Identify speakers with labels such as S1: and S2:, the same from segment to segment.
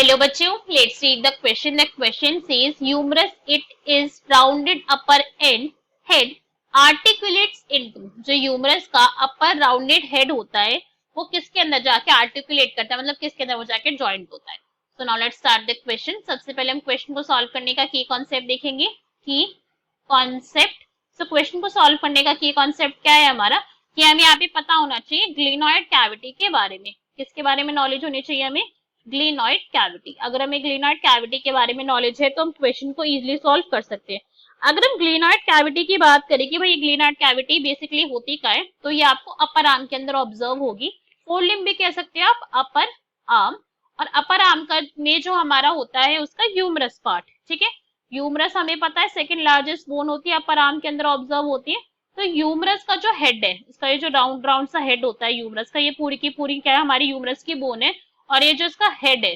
S1: Hello बच्चों, let's read the question. The question says humerus it is rounded upper end head articulates into. जो humerus का upper rounded head होता है वो किसके अंदर जाके articulate करता है, मतलब किसके अंदर वो जाके joint होता है. So now let's start the question. सबसे पहले हम क्वेश्चन को सॉल्व करने का की कॉन्सेप्ट देखेंगे. की कॉन्सेप्ट. So क्वेश्चन को सॉल्व करने का की कॉन्सेप्ट क्या है हमारा कि हमें यहाँ पे पता होना चाहिए ग्लिनॉइड कैविटी के बारे में. किसके बारे में नॉलेज होनी चाहिए हमें? Glenoid cavity. अगर हमें ग्लिनॉइड कैविटी के बारे में नॉलेज है तो हम क्वेश्चन को इजीली सॉल्व कर सकते हैं. अगर हम ग्लिनॉइड कैविटी की बात करें कि भाई ग्लिनॉइड कैविटी बेसिकली होती क्या है, तो ये आपको अपर आर्म के अंदर ऑब्जर्व होगी. फोर लिम्ब भी कह सकते हैं आप, अपर आर्म. और अपर आर्म का में जो हमारा होता है उसका ह्यूमरस पार्ट. ठीक है, ह्यूमरस हमें पता है सेकंड लार्जेस्ट बोन होती है, अपर आर्म के अंदर ऑब्जर्व होती है. तो ह्यूमरस का जो हेड है, इसका ये जो राउंड राउंड सा हेड होता है ह्यूमरस का, ये पूरी की पूरी क्या है हमारी ह्यूमरस की बोन है. और ये जो इसका हेड है,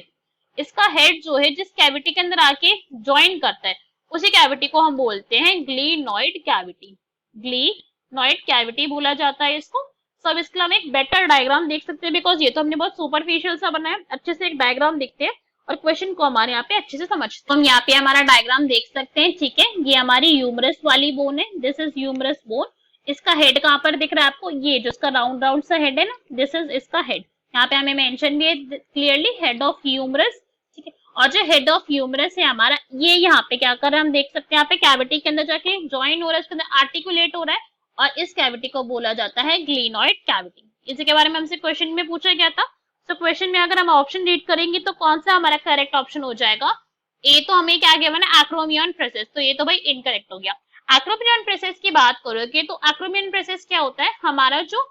S1: इसका हेड जो है जिस कैविटी के अंदर आके ज्वाइन करता है उसी कैविटी को हम बोलते हैं ग्लिनॉइड कैविटी. ग्लिनॉइड कैविटी बोला जाता है इसको. सब इसके हम एक बेटर डायग्राम देख सकते हैं, बिकॉज ये तो हमने बहुत सुपरफिशियल सा बनाया. अच्छे से एक डायग्राम दिखते हैं और क्वेश्चन को हमारे यहाँ पे अच्छे से समझते हैं. तो हम यहाँ पे हमारा डायग्राम देख सकते हैं. ठीक है, ये हमारी ह्यूमरस वाली बोन है. This is humerus bone. इसका हेड कहाँ पर दिख रहा है आपको? ये जो इसका राउंड राउंड सा हेड है ना, दिस इज इसका हेड. यहाँ पे हमें मेंशन भी है क्लियरली, हेड ऑफ ह्यूमरस. ठीक है, और जो हेड ऑफ ह्यूमरस है हमारा, ये यहाँ पे क्या कर रहा है हम देख सकते हैं. यहाँ पे कैविटी के अंदर जाके ज्वाइन हो रहा है, इसके अंदर आर्टिकुलेट हो रहा है, और इस कैविटी को बोला जाता है ग्लिनॉइड कैविटी. इसी के बारे में हमसे क्वेश्चन में पूछा गया था. तो क्वेश्चन में अगर हम ऑप्शन रीड करेंगे तो कौन सा हमारा करेक्ट ऑप्शन हो जाएगा? ए तो हमें क्या गिवन है? Acromion process. तो ये तो भाई इनकरेक्ट हो गया. एक्रोमियन प्रोसेस की बात करोगे तो एक्रोमियन प्रोसेस क्या होता है? हमारा जो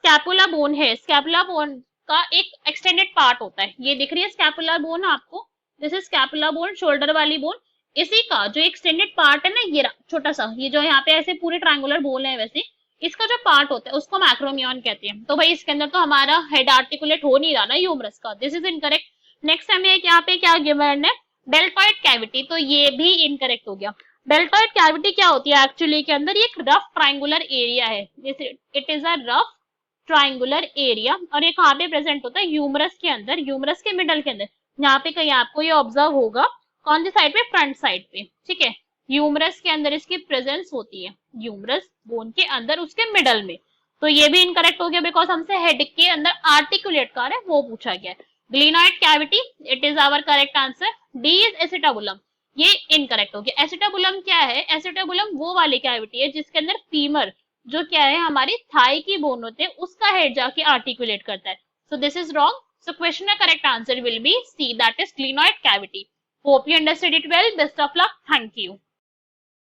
S1: स्कैपुला बोन है, स्कैपुला बोन का एक एक्सटेंडेड पार्ट होता है. ये दिख रही है स्कैपुला बोन आपको, this is scapula bone, shoulder वाली बोन. इसी का जो एक्सटेंडेड पार्ट है ना, ये छोटा सा, ये जो यहाँ पे ऐसे पूरे ट्रायंगुलर बोन है, वैसे इसका जो पार्ट होता है उसको हम एक्रोमियन कहते हैं. तो भाई इसके अंदर तो हमारा हेड आर्टिकुलेट हो नहीं रहा ना ह्यूमरस का. This is incorrect. नेक्स्ट हमें यहाँ पे क्या गिवन है? Deltoid cavity. तो ये भी इनकरेक्ट हो गया. डेल्टॉइड कैविटी क्या होती है एक्चुअली के अंदर? ये एक रफ ट्रायंगुलर एरिया है. It is a rough triangular area. और ये कहाँ पे प्रेजेंट होता है? ह्यूमरस के अंदर, ह्यूमरस के मिडल के अंदर. यहाँ पे कहीं आपको ये ऑब्जर्व होगा. कौन सी साइड पे? फ्रंट साइड पे. ठीक है, ह्यूमरस के अंदर इसकी प्रेजेंस होती है, ह्यूमरस बोन के अंदर उसके मिडल में. तो ये भी इनकरेक्ट हो गया, बिकॉज हमसे हेड के अंदर आर्टिकुलेट कर है वो पूछा गया. Glenoid cavity, it is our correct answer. D is acetabulum. ये इनकरेक्ट हो गया. एसिटाबुलम क्या है? एसिटाबुलम वो वाली कैविटी है जिसके अंदर फीमर, जो क्या है हमारी थाई की बोन होते हैं, उसका हेड जाके आर्टिकुलेट करता है. So this is wrong. So question का correct answer will be C, that is glenoid cavity. Hope you understood it well. Best of luck. Thank you.